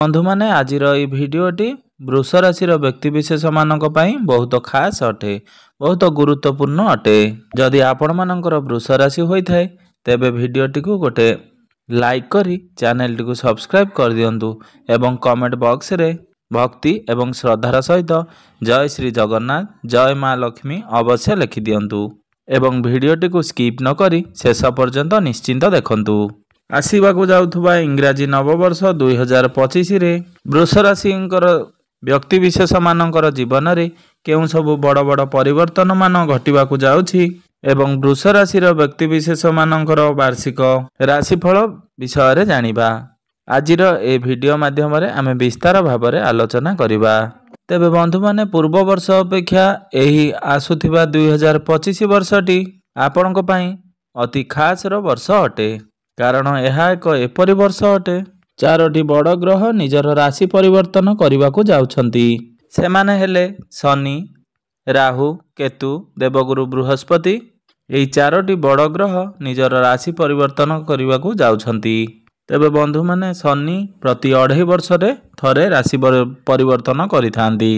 बंधु माने आजिर ई भिडियोटी वृष राशि व्यक्तिशेष मानक पई बहुत खास अटे, बहुत गुरुत्वपूर्ण अटे। जदि आपण मानकर वृष राशि होइथाय तेबे भिडियोटी को गोटे लाइक करी चैनल टी को सब्सक्राइब कर दियंतु एवं कमेंट बॉक्स रे भक्ति एवं श्रद्धार सहित जय श्री जगन्नाथ जय माँ लक्ष्मी अवश्य लिखि दियंतु एवं भिडियोटी को स्किप न करी शेष पर्यंत निश्चिंत देखंतु। आसवाक जाउथुबा इंग्राजी नववर्ष 2025 रे वृष राशि व्यक्तिशेष मानकर जीवन में केउं सबु बड़ बड़ परिवर्तन मान घटिबाकु जाउछि एवं वृष राशि व्यक्तिशेष मानकर वार्षिक राशिफल विषय रे जानिबा। आजिर ए वीडियो माध्यम रे आमे विस्तार भाव में आलोचना करिबा। तेबे बंधु माने पूर्व वर्ष अपेक्षा एही आसुथिबा 2025 वर्षटी आपणक पई अति खास वर्ष अटे, कारण यह एक एपरि वर्ष अटे चारोटी बड़ ग्रह निजर राशि परिवर्तन करने जाउछंती। सेमाने हेले शनि, राहु, केतु, देवगुरु बृहस्पति। यही चारोटी बड़ ग्रह निजर राशि परिवर्तन करने जाउछंती। तेबे बंधु माने शनि प्रति 2.5 वर्ष रे थरे राशि परिवर्तन करिथांती।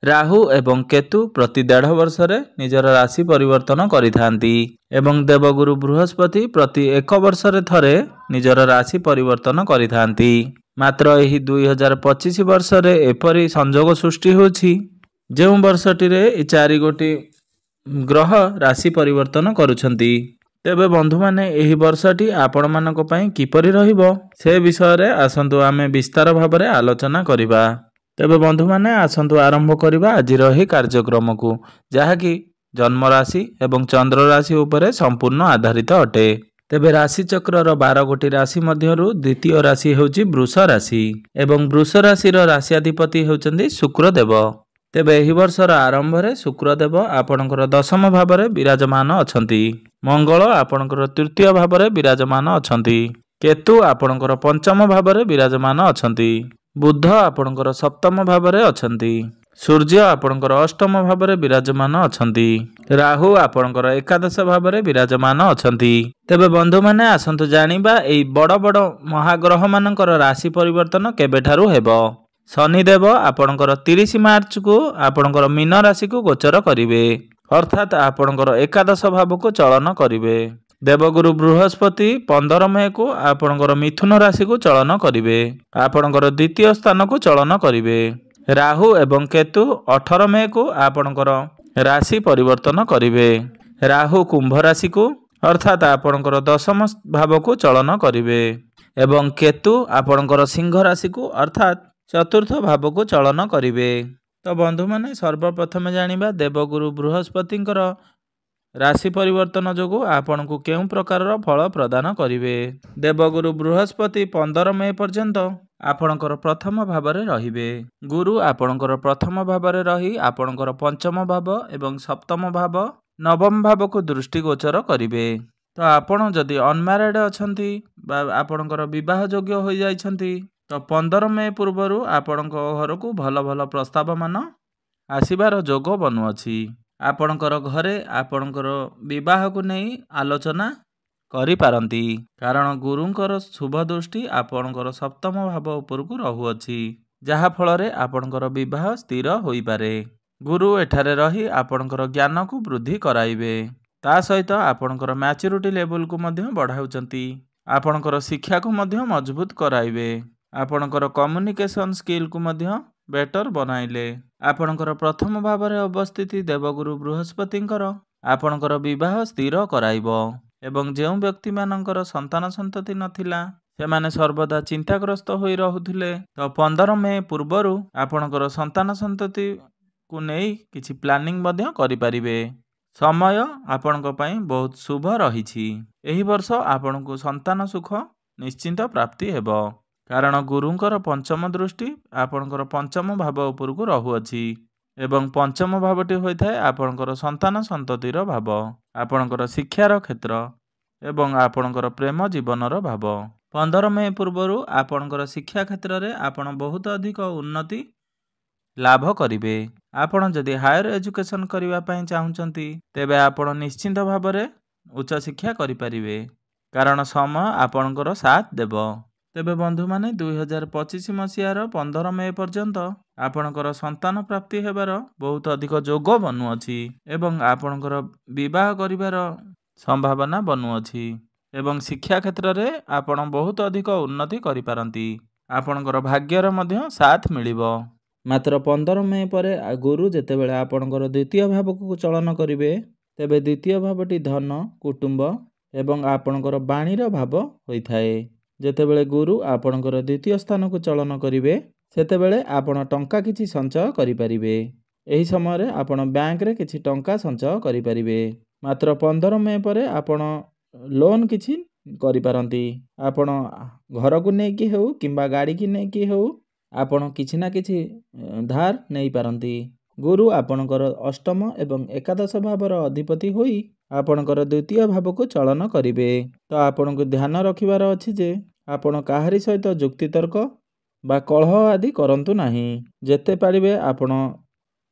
राहु एवं केतु प्रति 1.5 वर्ष रे निजर राशि परिवर्तन करिथांती एवं देवगुरु बृहस्पति प्रति 1 वर्ष रे थरे निजर राशि परिवर्तन करिथांती। मात्र एही 2025 वर्ष रे एपरि संजोग सृष्टि होछि जेउ वर्षटी रे 4 गोटी ग्रह राशि परिवर्तन करुछंती। तेबे बंधु माने एही वर्षटी आपण मानक पई किपरि रहिबो से विषय रे आसंतु आमे विस्तार भाव में आलोचना करिबा। तेबे बंधु माने आसंतु आरंभ करिबा आजिर एही कार्यक्रम को, जहाँकि जन्म राशि एवं चंद्र राशि उपरे संपूर्ण आधारित अटे। तेबे राशि चक्रर 12 गोटी राशि मध्यरु द्वितीय राशि हेउची वृष राशि एवं वृष राशि राशियाधिपति हेउचंदी शुक्रदेव। तेबे एही वर्षर आरंभ रे शुक्रदेव आपणकर 10म भाव में विराजमान अछंती। मंगल आपणकर 3य भाव में विराजमान अछंती। केतु आपणकर 5म भाव में विराजमान अछंती। बुध आपणकर 7म भाव में अछंती। सूर्य आपणकर 8म भाव में विराजमान अछंती। राहु आपणकर 11 भाव में विराजमान अछंती। तेबे बंधु माने आसंतु जानिबा एई बड़ बड़ महाग्रह मानकर राशि परिवर्तन केबेठारु हेबो। शनिदेव आपणकर 30 मार्च को आपणकर मीन राशि को गोचर करिवे, अर्थात आपणकर 11 भाव को चलन करिवे। देवगुरु बृहस्पति 15 मई को आपणकर मिथुन राशि को चलन करिवे, आपणकर द्वितीय स्थान को चलन करिवे। राहु एवं केतु 18 मई को आपणकर राशि परिवर्तन करिवे। राहु कुंभ राशि को अर्थात आपणकर 10म भाव को चलन करिवे एवं केतु आपणकर सिंह राशि को अर्थात 4th भाव को चलन करिवे। तो बंधु माने सर्वप्रथम जानिबा देवगुरु बृहस्पतिंकर राशि परिवर्तन जोगु आपण को केउं प्रकार फल प्रदान करिवे। देवगुरु बृहस्पति 15 मई पर्यंत आपणकर प्रथम भाव में रहिबे। गुरु आपणकर प्रथम भाव में रही आपणकर 5म भाव एवं 7म भाव 9म भाव को दृष्टिगोचर करिवे। तो आपण जदि अनमैरिड अछंती बा आपणकर विवाह योग्य हो जाइछंती तो 15 मई पूर्वर आपणक घर को भल भल प्रस्ताव मान आसीबार जोग बनुअछि। आपणकर घरे आपणकर विवाह को नहीं आलोचना करि पारंती, कारण गुरुंकर शुभ दृष्टि आपणकर 7म भाव उपर को रहुअछि, जहा फल रे आपणकर विवाह स्थिर होई पारे। गुरु एठारे रही आपणकर ज्ञान को वृद्धि कराइबे, ता सहित आपणकर मैच्योरिटी लेवल को मध्य बढ़ाउचंती। आपणकर शिक्षा को मध्य मजबूत कराइबे। आपणकर कम्युनिकेशन स्किल को मध्य बेटर बनाइले। आपणकर प्रथम भाव में अवस्थित देवगुरु बृहस्पतिंकर आपणकर विवाह स्थिर कराइबो एवं जेउ व्यक्ति मानकर संतान संतति नथिला सेमाने सर्वदा चिंताग्रस्त होई रहुथिले तो 15 मई पूर्वरु आपणकर संतान संतति को नहीं किछि प्लानिंग मध्य करि परिबे। समय आपणक पई बहुत शुभ रहिछि। एही वर्ष आपणको संतान सुख निश्चिंत प्राप्ति हेबो, कारण गुरुंकर 5म दृष्टि आपणकर 5म भाव उपर को रहुअछि एवं 5म भावटी होइथाय आपणकर संतान संततिर भाव, आपणकर शिक्षार क्षेत्र एवं आपणकर प्रेम जीवनर भाव। 15 मई पूर्वर आपणकर शिक्षा क्षेत्र में आपण बहुत अधिक उन्नति लाभ करिवे। आपण जदि हायर एजुकेशन करिवा पई चाहुचंती तेबे आपण निश्चिंत भाव में उच्च शिक्षा करि परिवे, कारण समय आपणकर साथ देव। ତେବେ ବନ୍ଧୁମାନେ 2025 ମସିହାର 15 ମେ ପର୍ଯ୍ୟନ୍ତ ଆପଣଙ୍କର ସନ୍ତାନ ପ୍ରାପ୍ତି ହେବାର ବହୁତ ଅଧିକ ଯୋଗ ବନୁଅଛି ଏବଂ ଆପଣଙ୍କର ବିବାହ କରିବାର ସମ୍ଭାବନା ବନୁଅଛି ଏବଂ ଶିକ୍ଷା କ୍ଷେତ୍ରରେ ଆପଣ ବହୁତ ଅଧିକ ଉନ୍ନତି କରିପାରନ୍ତି। ଆପଣଙ୍କର ଭାଗ୍ୟର ମଧ୍ୟ ସାଥ ମିଳିବ। ମାତ୍ର 15 ମେ ପରେ ଗୁରୁ ଯେତେବେଳେ ଆପଣଙ୍କର ଦ୍ୱିତୀୟ ଭାବକୁ ଚଳନ କରିବେ, ତେବେ ଦ୍ୱିତୀୟ ଭାବଟି ଧନ, କୁଟୁମ୍ବ ଏବଂ ଆପଣଙ୍କର ବାଣୀର ଭାବ ହୋଇଥାଏ। ଯେତେବେଳେ ଗୁରୁ ଆପଣଙ୍କର ଦ୍ୱିତୀୟ ସ୍ଥାନକୁ ଚଳନ କରିବେ, ସେତେବେଳେ ଆପଣ ଟଙ୍କା କିଛି ସଞ୍ଚୟ କରିପାରିବେ। ଏହି ସମୟରେ ଆପଣ ବ୍ୟାଙ୍କରେ କିଛି ଟଙ୍କା ସଞ୍ଚୟ କରିପାରିବେ। ମାତ୍ର 15 ମେ ପରେ ଆପଣ ଲୋନ୍ କିଛି କରିପାରନ୍ତି। ଆପଣ ଘରକୁ ନେଇକି ହେଉ କିମ୍ବା ଗାଡ଼ିକି ନେଇକି ହେଉ, ଆପଣ କିଛି ନା କିଛି ଧାର ନେଇପାରନ୍ତି। ଗୁରୁ ଆପଣଙ୍କର ଅଷ୍ଟମ ଏବଂ ଏକାଦଶ ଭାବର ଅଧିପତି ହୋଇ ଆପଣଙ୍କର ଦ୍ୱିତୀୟ ଭାବକୁ ଚଳନ କରିବେ। ତ ଆପଣଙ୍କୁ ଧ୍ୟାନ ରଖିବାର ଅଛି ଯେ ଆପଣ କାହାରି ସହିତ ଯୁକ୍ତିତର୍କ ବା କଳହ ଆଦି କରନ୍ତୁ ନାହିଁ। ଯେତେ ପାରିବେ ଆପଣ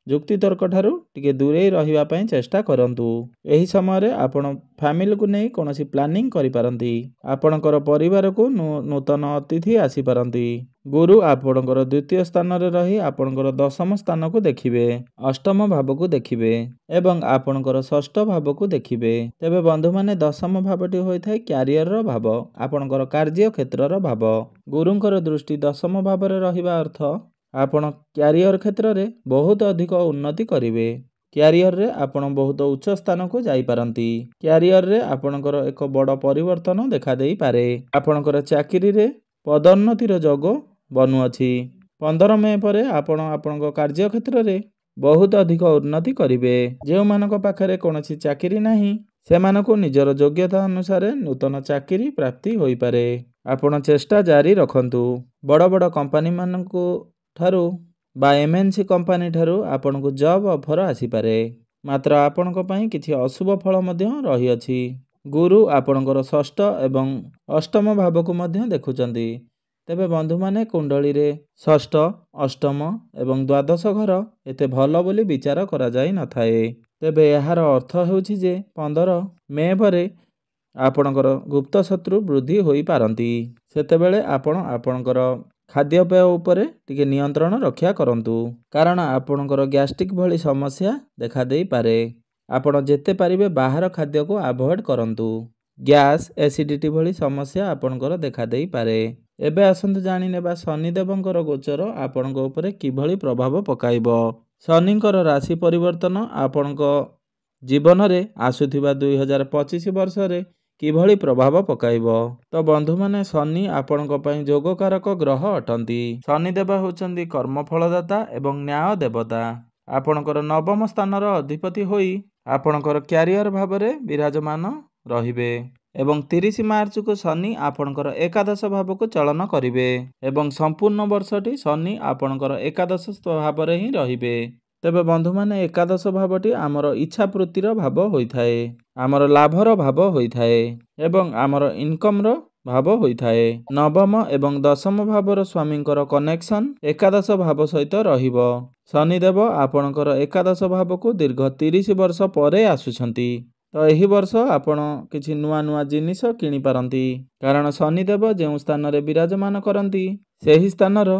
ଯୁକ୍ତିତର୍କ ଠାରୁ ଟିକେ ଦୂରେଇ ରହିବା ପାଇଁ ଚେଷ୍ଟା କରନ୍ତୁ। ଏହି ସମୟରେ ଆପଣ ଫ୍ୟାମିଲିକୁ ନେଇ କୌଣସି ପ୍ଲାନିଂ କରିପାରନ୍ତି। ଆପଣଙ୍କର ପରିବାରକୁ ନୂତନ ଅତିଥି ଆସିପାରନ୍ତି। ଗୁରୁ ଆପଣଙ୍କର ଦ୍ୱିତୀୟ ସ୍ଥାନରେ ରହି ଆପଣଙ୍କର ଦଶମ ସ୍ଥାନକୁ ଦେଖିବେ, ଅଷ୍ଟମ ଭାବକୁ ଦେଖିବେ ଏବଂ ଆପଣଙ୍କର ଷଷ୍ଠ ଭାବକୁ ଦେଖିବେ। ତେବେ ବନ୍ଧୁମାନେ ଦଶମ ଭାବଟି ହୋଇଥାଏ କ୍ୟାରିୟରର ଭାବ, ଆପଣଙ୍କର କାର୍ଯ୍ୟ କ୍ଷେତ୍ରର ଭାବ। ଗୁରୁଙ୍କର ଦୃଷ୍ଟି ଦଶମ ଭାବରେ ରହିବା ଅର୍ଥ ଆପଣ କ୍ୟାରିୟର କ୍ଷେତ୍ରରେ ବହୁତ ଅଧିକ ଉନ୍ନତି କରିବେ। କ୍ୟାରିୟରରେ ଆପଣ ବହୁତ ଉଚ୍ଚ ସ୍ଥାନକୁ ଯାଇପାରନ୍ତି। କ୍ୟାରିୟରରେ ଆପଣଙ୍କର ଏକ ବଡ଼ ପରିବର୍ତ୍ତନ ଦେଖାଦେଇପାରେ। ଆପଣଙ୍କର ଚାକିରିରେ ପଦୋନ୍ନତିର ଯୋଗ ବନୁଅଛି। 15 ମେ ପରେ ଆପଣ ଆପଣଙ୍କ କାର୍ଯ୍ୟ କ୍ଷେତ୍ରରେ ବହୁତ ଅଧିକ ଉନ୍ନତି କରିବେ। ଯେଉଁମାନଙ୍କ ପାଖରେ କୌଣସି ଚାକିରି ନାହିଁ, ସେମାନଙ୍କୁ ନିଜର ଯୋଗ୍ୟତା ଅନୁସାରେ ନୂତନ ଚାକିରି ପ୍ରାପ୍ତି ହୋଇପାରେ। ଆପଣ ଚେଷ୍ଟା ଜାରି ରଖନ୍ତୁ। ବଡ଼ ବଡ଼ କମ୍ପାନୀମାନଙ୍କୁ ଠାରୁ ବା MNC କମ୍ପାନୀ ଠାରୁ ଆପଣଙ୍କୁ ଜବ୍ ଅଫର୍ ଆସିପାରେ। ମାତ୍ର ଆପଣଙ୍କ ପାଇଁ କିଛି ଅଶୁଭ ଫଳ ମଧ୍ୟ ରହିଅଛି। ଗୁରୁ ଆପଣଙ୍କର ଷଷ୍ଠ ଏବଂ ଅଷ୍ଟମ ଭାବକୁ ମଧ୍ୟ ଦେଖୁଛନ୍ତି। ତେବେ ବନ୍ଧୁମାନେ କୁଣ୍ଡଳୀରେ ଷଷ୍ଠ, ଅଷ୍ଟମ ଏବଂ ଦ୍ୱାଦଶ ଘର ଏତେ ଭଲ ବୋଲି ବିଚାର କରାଯାଇନଥାଏ। ତେବେ ଏହାର ଅର୍ଥ ହେଉଛି ଯେ 15 ମେ ପରେ ଆପଣଙ୍କର ଗୁପ୍ତ ଶତ୍ରୁ ବୃଦ୍ଧି ହୋଇପାରନ୍ତି। ସେତେବେଳେ ଆପଣ ଆପଣଙ୍କର ଖାଦ୍ୟପେୟ ଉପରେ ଟିକେ ନିୟନ୍ତ୍ରଣ ରକ୍ଷା କରନ୍ତୁ, କାରଣ ଆପଣଙ୍କର ଗ୍ୟାଷ୍ଟ୍ରିକ୍ ଭଳି ସମସ୍ୟା ଦେଖାଦେଇପାରେ। ଆପଣ ଯେତେ ପାରିବେ ବାହାର ଖାଦ୍ୟକୁ ଆଭଏଡ଼ କରନ୍ତୁ। ଗ୍ୟାସ୍, ଏସିଡ଼ିଟି ଭଳି ସମସ୍ୟା ଆପଣଙ୍କର ଦେଖାଦେଇପାରେ। ଏବେ ଆସନ୍ତୁ ଜାଣିନେବା ଶନିଦେବଙ୍କର ଗୋଚର ଆପଣଙ୍କ ଉପରେ କିଭଳି ପ୍ରଭାବ ପକାଇବ। ଶନିଙ୍କର ରାଶି ପରିବର୍ତ୍ତନ ଆପଣଙ୍କ ଜୀବନରେ ଆସୁଥିବା 2025 ବର୍ଷରେ କିଭଳି ପ୍ରଭାବ ପକାଇବ। ତ ବନ୍ଧୁମାନେ, ଶନି ଆପଣଙ୍କ ପାଇଁ ଯୋଗକାରକ ଗ୍ରହ ଅଟନ୍ତି। ଶନିଦେବ ହେଉଛନ୍ତି କର୍ମଫଳଦାତା ଏବଂ ନ୍ୟାୟ ଦେବତା। ଆପଣଙ୍କର ନବମ ସ୍ଥାନର ଅଧିପତି ହୋଇ ଆପଣଙ୍କର କ୍ୟାରିୟର ଭାବରେ ବିରାଜମାନ ରହିବେ ଏବଂ 30 ମାର୍ଚ୍ଚକୁ ଶନି ଆପଣଙ୍କର ଏକାଦଶ ଭାବକୁ ଚଳନ କରିବେ ଏବଂ ସମ୍ପୂର୍ଣ୍ଣ ବର୍ଷଟି ଶନି ଆପଣଙ୍କର ଏକାଦଶ ଭାବରେ ହିଁ ରହିବେ। ତେବେ ବନ୍ଧୁମାନେ, ଏକାଦଶ ଭାବଟି ଆମର ଇଚ୍ଛାପୂର୍ତ୍ତିର ଭାବ ହୋଇଥାଏ, ଆମର ଲାଭର ଭାବ ହୋଇଥାଏ ଏବଂ ଆମର ଇନକମ୍ର ଭାବ ହୋଇଥାଏ। ନବମ ଏବଂ ଦଶମ ଭାବର ସ୍ୱାମୀଙ୍କର କନେକ୍ସନ ଏକାଦଶ ଭାବ ସହିତ ରହିବ। ଶନିଦେବ ଆପଣଙ୍କର ଏକାଦଶ ଭାବକୁ ଦୀର୍ଘ 30 ବର୍ଷ ପରେ ଆସୁଛନ୍ତି। ତ ଏହି ବର୍ଷ ଆପଣ କିଛି ନୂଆ ନୂଆ ଜିନିଷ କିଣିପାରନ୍ତି, କାରଣ ଶନିଦେବ ଯେଉଁ ସ୍ଥାନରେ ବିରାଜମାନ କରନ୍ତି, ସେହି ସ୍ଥାନର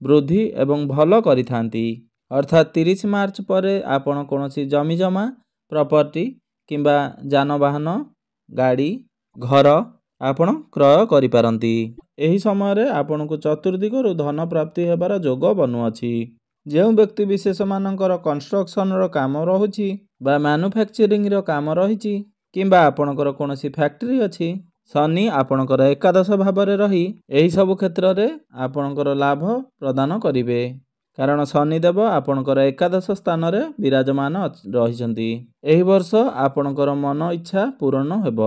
ବୃଦ୍ଧି ଏବଂ ଭଲ କରିଥାନ୍ତି। ଅର୍ଥାତ୍ 30 ମାର୍ଚ୍ଚ ପରେ ଆପଣ କୌଣସି ଜମିଜମା, ପ୍ରପର୍ଟି କିମ୍ବା ଯାନବାହନ, ଗାଡ଼ି, ଘର ଆପଣ କ୍ରୟ କରିପାରନ୍ତି। ଏହି ସମୟରେ ଆପଣଙ୍କୁ ଚତୁର୍ଦିଗରୁ ଧନ ପ୍ରାପ୍ତି ହେବାର ଯୋଗ ବନୁଅଛି। ଯେଉଁ ବ୍ୟକ୍ତି ବିଶେଷମାନଙ୍କର କନଷ୍ଟ୍ରକ୍ସନର କାମ ରହୁଛି ବା ମ୍ୟାନୁଫ୍ୟାକ୍ଚରିଂର କାମ ରହିଛି କିମ୍ବା ଆପଣଙ୍କର କୌଣସି ଫ୍ୟାକ୍ଟ୍ରି ଅଛି, ଶନି ଆପଣଙ୍କର ଏକାଦଶ ଭାବରେ ରହି ଏହିସବୁ କ୍ଷେତ୍ରରେ ଆପଣଙ୍କର ଲାଭ ପ୍ରଦାନ କରିବେ, କାରଣ ଶନିଦେବ ଆପଣଙ୍କର ଏକାଦଶ ସ୍ଥାନରେ ବିରାଜମାନ ରହିଛନ୍ତି। ଏହି ବର୍ଷ ଆପଣଙ୍କର ମନ ଇଚ୍ଛା ପୂରଣ ହେବ।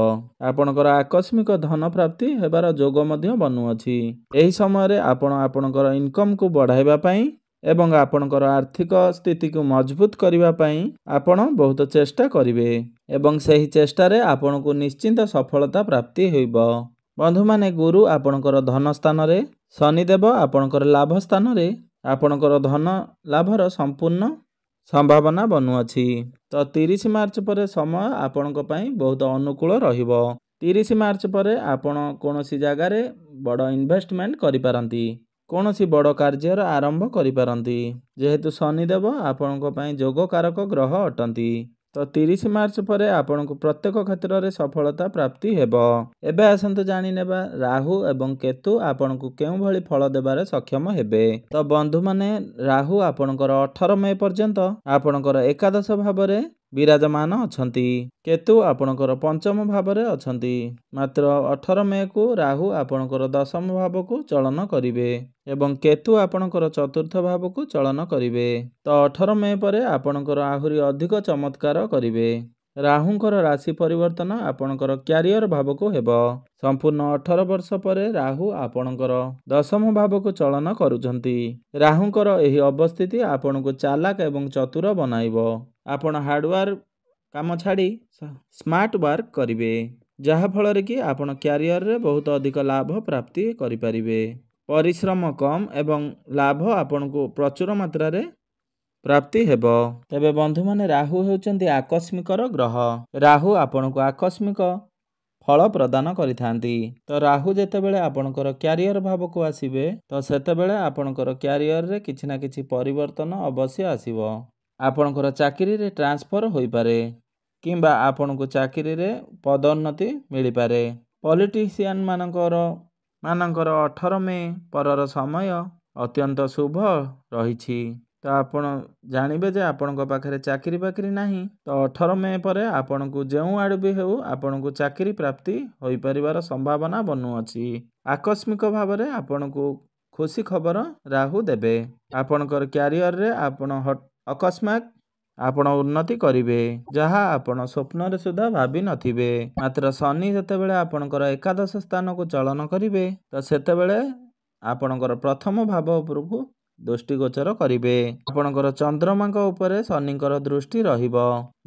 ଆପଣଙ୍କର ଆକସ୍ମିକ ଧନ ପ୍ରାପ୍ତି ହେବାର ଯୋଗ ମଧ୍ୟ ବନୁଅଛି। ଏହି ସମୟରେ ଆପଣ ଆପଣଙ୍କର ଇନକମ୍କୁ ବଢ଼ାଇବା ପାଇଁ ଏବଂ ଆପଣଙ୍କର ଆର୍ଥିକ ସ୍ଥିତିକୁ ମଜବୁତ କରିବା ପାଇଁ ଆପଣ ବହୁତ ଚେଷ୍ଟା କରିବେ ଏବଂ ସେହି ଚେଷ୍ଟାରେ ଆପଣଙ୍କୁ ନିଶ୍ଚିନ୍ତ ସଫଳତା ପ୍ରାପ୍ତି ହେବ। ବନ୍ଧୁମାନେ, ଗୁରୁ ଆପଣଙ୍କର ଧନ ସ୍ଥାନରେ, ଶନିଦେବ ଆପଣଙ୍କର ଲାଭ ସ୍ଥାନରେ ଆପଣଙ୍କର ଧନ ଲାଭର ସମ୍ପୂର୍ଣ୍ଣ ସମ୍ଭାବନା ବନୁଅଛି। ତ 30 ମାର୍ଚ୍ଚ ପରେ ସମୟ ଆପଣଙ୍କ ପାଇଁ ବହୁତ ଅନୁକୂଳ ରହିବ। 30 ମାର୍ଚ୍ଚ ପରେ ଆପଣ କୌଣସି ଜାଗାରେ ବଡ଼ ଇନଭେଷ୍ଟମେଣ୍ଟ କରିପାରନ୍ତି। କୌଣସି ବଡ଼ କାର୍ଯ୍ୟର ଆରମ୍ଭ କରିପାରନ୍ତି। ଯେହେତୁ ଶନିଦେବ ଆପଣଙ୍କ ପାଇଁ ଯୋଗକାରକ ଗ୍ରହ ଅଟନ୍ତି। ତ 30 ମାର୍ଚ୍ଚ ପରେ ଆପଣଙ୍କୁ ପ୍ରତ୍ୟେକ କ୍ଷେତ୍ରରେ ସଫଳତା ପ୍ରାପ୍ତି ହେବ। ଏବେ ଆସନ୍ତୁ ଜାଣିନେବା ରାହୁ ଏବଂ କେତୁ ଆପଣଙ୍କୁ କେଉଁଭଳି ଫଳ ଦେବାରେ ସକ୍ଷମ ହେବେ। ତ ବନ୍ଧୁମାନେ, ରାହୁ ଆପଣଙ୍କର 18 ମେ ପର୍ଯ୍ୟନ୍ତ ଆପଣଙ୍କର ଏକାଦଶ ଭାବରେ ବିରାଜମାନ ଅଛନ୍ତି। କେତୁ ଆପଣଙ୍କର ପଞ୍ଚମ ଭାବରେ ଅଛନ୍ତି। ମାତ୍ର 18 ମେକୁ ରାହୁ ଆପଣଙ୍କର ଦଶମ ଭାବକୁ ଚଳନ କରିବେ ଏବଂ କେତୁ ଆପଣଙ୍କର ଚତୁର୍ଥ ଭାବକୁ ଚଳନ କରିବେ। ତ 18 ମେ ପରେ ଆପଣଙ୍କର ଆହୁରି ଅଧିକ ଚମତ୍କାର କରିବେ। ରାହୁଙ୍କର ରାଶି ପରିବର୍ତ୍ତନ ଆପଣଙ୍କର କ୍ୟାରିୟର ଭାବକୁ ହେବ। ସମ୍ପୂର୍ଣ୍ଣ 18 ବର୍ଷ ପରେ ରାହୁ ଆପଣଙ୍କର ଦଶମ ଭାବକୁ ଚଳନ କରୁଛନ୍ତି। ରାହୁଙ୍କର ଏହି ଅବସ୍ଥିତି ଆପଣଙ୍କୁ ଚାଲାକ ଏବଂ ଚତୁର ବନାଇବ। ଆପଣ ହାର୍ଡୱାର୍କ କାମ ଛାଡ଼ି ସ୍ମାର୍ଟ ୱାର୍କ କରିବେ, ଯାହାଫଳରେ କି ଆପଣ କ୍ୟାରିୟରରେ ବହୁତ ଅଧିକ ଲାଭ ପ୍ରାପ୍ତି କରିପାରିବେ। ପରିଶ୍ରମ କମ୍ ଏବଂ ଲାଭ ଆପଣଙ୍କୁ ପ୍ରଚୁର ମାତ୍ରାରେ ପ୍ରାପ୍ତି ହେବ। ତେବେ ବନ୍ଧୁମାନେ, ରାହୁ ହେଉଛନ୍ତି ଆକସ୍ମିକର ଗ୍ରହ। ରାହୁ ଆପଣଙ୍କୁ ଆକସ୍ମିକ ଫଳ ପ୍ରଦାନ କରିଥାନ୍ତି। ତ ରାହୁ ଯେତେବେଳେ ଆପଣଙ୍କର କ୍ୟାରିୟର ଭାବକୁ ଆସିବେ, ତ ସେତେବେଳେ ଆପଣଙ୍କର କ୍ୟାରିୟରରେ କିଛି ନା କିଛି ପରିବର୍ତ୍ତନ ଅବଶ୍ୟ ଆସିବ। ଆପଣଙ୍କର ଚାକିରିରେ ଟ୍ରାନ୍ସଫର ହୋଇପାରେ କିମ୍ବା ଆପଣଙ୍କୁ ଚାକିରିରେ ପଦୋନ୍ନତି ମିଳିପାରେ। ପଲିଟିସିଆନ ମାନଙ୍କର 18 ମେ ପରର ସମୟ ଅତ୍ୟନ୍ତ ଶୁଭ ରହିଛି। ତ ଆପଣ ଜାଣିବେ ଯେ ଆପଣଙ୍କ ପାଖରେ ଚାକିରି ବାକିରି ନାହିଁ, ତ 18 ମେ ପରେ ଆପଣଙ୍କୁ ଯେଉଁ ଆଡ଼ୁ ବି ହେଉ ଆପଣଙ୍କୁ ଚାକିରି ପ୍ରାପ୍ତି ହୋଇପାରିବାର ସମ୍ଭାବନା ବନୁଅଛି। ଆକସ୍ମିକ ଭାବରେ ଆପଣଙ୍କୁ ଖୁସି ଖବର ରାହୁ ଦେବେ। ଆପଣଙ୍କର କ୍ୟାରିୟରରେ ଅକସ୍ମାତ୍ ଆପଣ ଉନ୍ନତି କରିବେ, ଯାହା ଆପଣ ସ୍ୱପ୍ନରେ ସୁଦ୍ଧା ଭାବି ନଥିବେ। ମାତ୍ର ଶନି ଯେତେବେଳେ ଆପଣଙ୍କର ଏକାଦଶ ସ୍ଥାନକୁ ଚଳନ କରିବେ, ତ ସେତେବେଳେ ଆପଣଙ୍କର ପ୍ରଥମ ଭାବ ଉପରକୁ ଦୃଷ୍ଟିଗୋଚର କରିବେ। ଆପଣଙ୍କର ଚନ୍ଦ୍ରମାଙ୍କ ଉପରେ ଶନିଙ୍କର ଦୃଷ୍ଟି ରହିବ,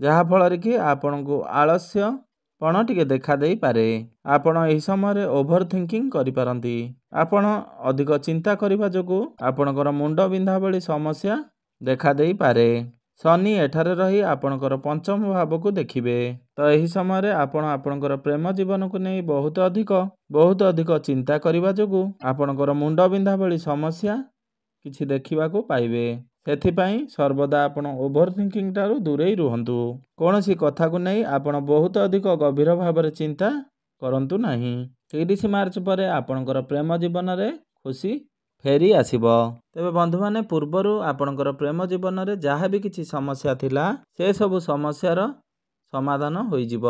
ଯାହାଫଳରେ କି ଆପଣଙ୍କୁ ଆଳସ୍ୟ ପଣ ଟିକେ ଦେଖା ଦେଇପାରେ। ଆପଣ ଏହି ସମୟରେ ଓଭର ଥିଙ୍କିଂ କରିପାରନ୍ତି। ଆପଣ ଅଧିକ ଚିନ୍ତା କରିବା ଯୋଗୁଁ ଆପଣଙ୍କର ମୁଣ୍ଡ ବିନ୍ଧା ଭଳି ସମସ୍ୟା ଦେଖା ଦେଇପାରେ। ଶନି ଏଠାରେ ରହି ଆପଣଙ୍କର ପଞ୍ଚମ ଭାବକୁ ଦେଖିବେ। ତ ଏହି ସମୟରେ ଆପଣ ଆପଣଙ୍କର ପ୍ରେମ ଜୀବନକୁ ନେଇ ବହୁତ ଅଧିକ ଚିନ୍ତା କରିବା ଯୋଗୁଁ ଆପଣଙ୍କର ମୁଣ୍ଡ ବିନ୍ଧା ଭଳି ସମସ୍ୟା କିଛି ଦେଖିବାକୁ ପାଇବେ। ସେଥିପାଇଁ ସର୍ବଦା ଆପଣ ଓଭର ଥିଙ୍କିଂ ଠାରୁ ଦୂରେଇ ରୁହନ୍ତୁ। କୌଣସି କଥାକୁ ନେଇ ଆପଣ ବହୁତ ଅଧିକ ଗଭୀର ଭାବରେ ଚିନ୍ତା କରନ୍ତୁ ନାହିଁ। 30 ମାର୍ଚ୍ଚ ପରେ ଆପଣଙ୍କର ପ୍ରେମ ଜୀବନରେ ଖୁସି ଫେରି ଆସିବ। ତେବେ ବନ୍ଧୁମାନେ, ପୂର୍ବରୁ ଆପଣଙ୍କର ପ୍ରେମ ଜୀବନରେ ଯାହା ବି କିଛି ସମସ୍ୟା ଥିଲା, ସେସବୁ ସମସ୍ୟାର ସମାଧାନ ହୋଇଯିବ।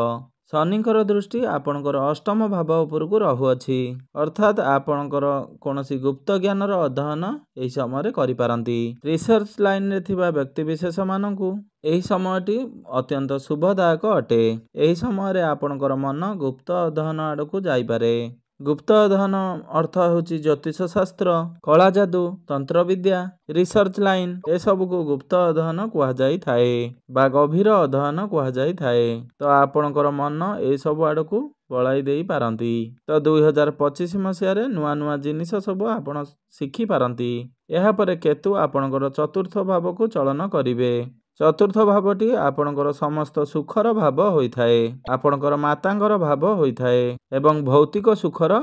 ଶନିଙ୍କର ଦୃଷ୍ଟି ଆପଣଙ୍କର ଅଷ୍ଟମ ଭାବ ଉପରକୁ ରହୁଅଛି, ଅର୍ଥାତ୍ ଆପଣଙ୍କର କୌଣସି ଗୁପ୍ତ ଜ୍ଞାନର ଅଧ୍ୟୟନ ଏହି ସମୟରେ କରିପାରନ୍ତି। ରିସର୍ଚ୍ଚ ଲାଇନରେ ଥିବା ବ୍ୟକ୍ତିବିଶେଷମାନଙ୍କୁ ଏହି ସମୟଟି ଅତ୍ୟନ୍ତ ଶୁଭଦାୟକ ଅଟେ। ଏହି ସମୟରେ ଆପଣଙ୍କର ମନ ଗୁପ୍ତ ଅଧ୍ୟୟନ ଆଡ଼କୁ ଯାଇପାରେ। ଗୁପ୍ତ ଅଧ୍ୟୟନ ଅର୍ଥ ହେଉଛି ଜ୍ୟୋତିଷ ଶାସ୍ତ୍ର, କଳା ଯାଦୁ, ତନ୍ତ୍ରବିଦ୍ୟା, ରିସର୍ଚ୍ଚ ଲାଇନ, ଏସବୁକୁ ଗୁପ୍ତ ଅଧ୍ୟୟନ କୁହାଯାଇଥାଏ ବା ଗଭୀର ଅଧ୍ୟୟନ କୁହାଯାଇଥାଏ। ତ ଆପଣଙ୍କର ମନ ଏସବୁ ଆଡ଼କୁ ବଳାଇ ଦେଇ ପାରନ୍ତି। ତ 2025 ମସିହାରେ ନୂଆ ଜିନିଷ ସବୁ ଆପଣ ଶିଖିପାରନ୍ତି। ଏହାପରେ କେତୁ ଆପଣଙ୍କର ଚତୁର୍ଥ ଭାବକୁ ଚଳନ କରିବେ। ଚତୁର୍ଥ ଭାବଟି ଆପଣଙ୍କର ସମସ୍ତ ସୁଖର ଭାବ ହୋଇଥାଏ, ଆପଣଙ୍କର ମାତାଙ୍କର ଭାବ ହୋଇଥାଏ ଏବଂ ଭୌତିକ ସୁଖର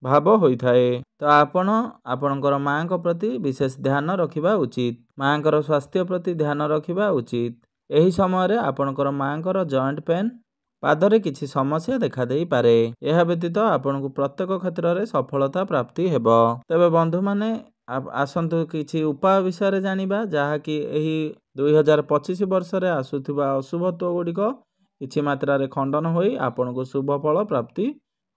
ଭାବ ହୋଇଥାଏ। ତ ଆପଣ ଆପଣଙ୍କର ମାଙ୍କ ପ୍ରତି ବିଶେଷ ଧ୍ୟାନ ରଖିବା ଉଚିତ। ମାଙ୍କର ସ୍ୱାସ୍ଥ୍ୟ ପ୍ରତି ଧ୍ୟାନ ରଖିବା ଉଚିତ। ଏହି ସମୟରେ ଆପଣଙ୍କର ମାଙ୍କର ଜଏଣ୍ଟ ପେନ୍, ପାଦରେ କିଛି ସମସ୍ୟା ଦେଖାଦେଇପାରେ। ଏହା ବ୍ୟତୀତ ଆପଣଙ୍କୁ ପ୍ରତ୍ୟେକ କ୍ଷେତ୍ରରେ ସଫଳତା ପ୍ରାପ୍ତି ହେବ। ତେବେ ବନ୍ଧୁମାନେ, ଆସନ୍ତୁ କିଛି ଉପାୟ ବିଷୟରେ ଜାଣିବା, ଯାହାକି ଏହି 2025 ବର୍ଷରେ ଆସୁଥିବା ଅଶୁଭତ୍ୱ ଗୁଡ଼ିକ କିଛି ମାତ୍ରାରେ ଖଣ୍ଡନ ହୋଇ ଆପଣଙ୍କୁ ଶୁଭ ଫଳ ପ୍ରାପ୍ତି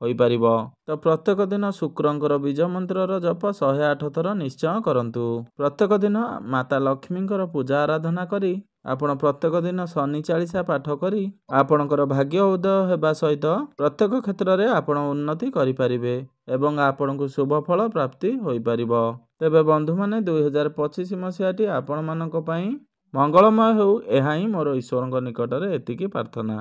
ହୋଇପାରିବ। ତ ପ୍ରତ୍ୟେକ ଦିନ ଶୁକ୍ରଙ୍କର ବୀଜ ମନ୍ତ୍ରର ଜପ 108 ଥର ନିଶ୍ଚୟ କରନ୍ତୁ। ପ୍ରତ୍ୟେକ ଦିନ ମାତା ଲକ୍ଷ୍ମୀଙ୍କର ପୂଜା ଆରାଧନା କରି ଆପଣ ପ୍ରତ୍ୟେକ ଦିନ ଶନି ଚାଳିଶା ପାଠ କରି ଆପଣଙ୍କର ଭାଗ୍ୟ ଉଦୟ ହେବା ସହିତ ପ୍ରତ୍ୟେକ କ୍ଷେତ୍ରରେ ଆପଣ ଉନ୍ନତି କରିପାରିବେ ଏବଂ ଆପଣଙ୍କୁ ଶୁଭ ଫଳ ପ୍ରାପ୍ତି ହୋଇପାରିବ। ତେବେ ବନ୍ଧୁମାନେ, 2025 ମସିହାଟି ଆପଣମାନଙ୍କ ପାଇଁ ମଙ୍ଗଳମୟ ହେଉ, ଏହା ହିଁ ମୋର ଈଶ୍ୱରଙ୍କ ନିକଟରେ ଏତିକି ପ୍ରାର୍ଥନା।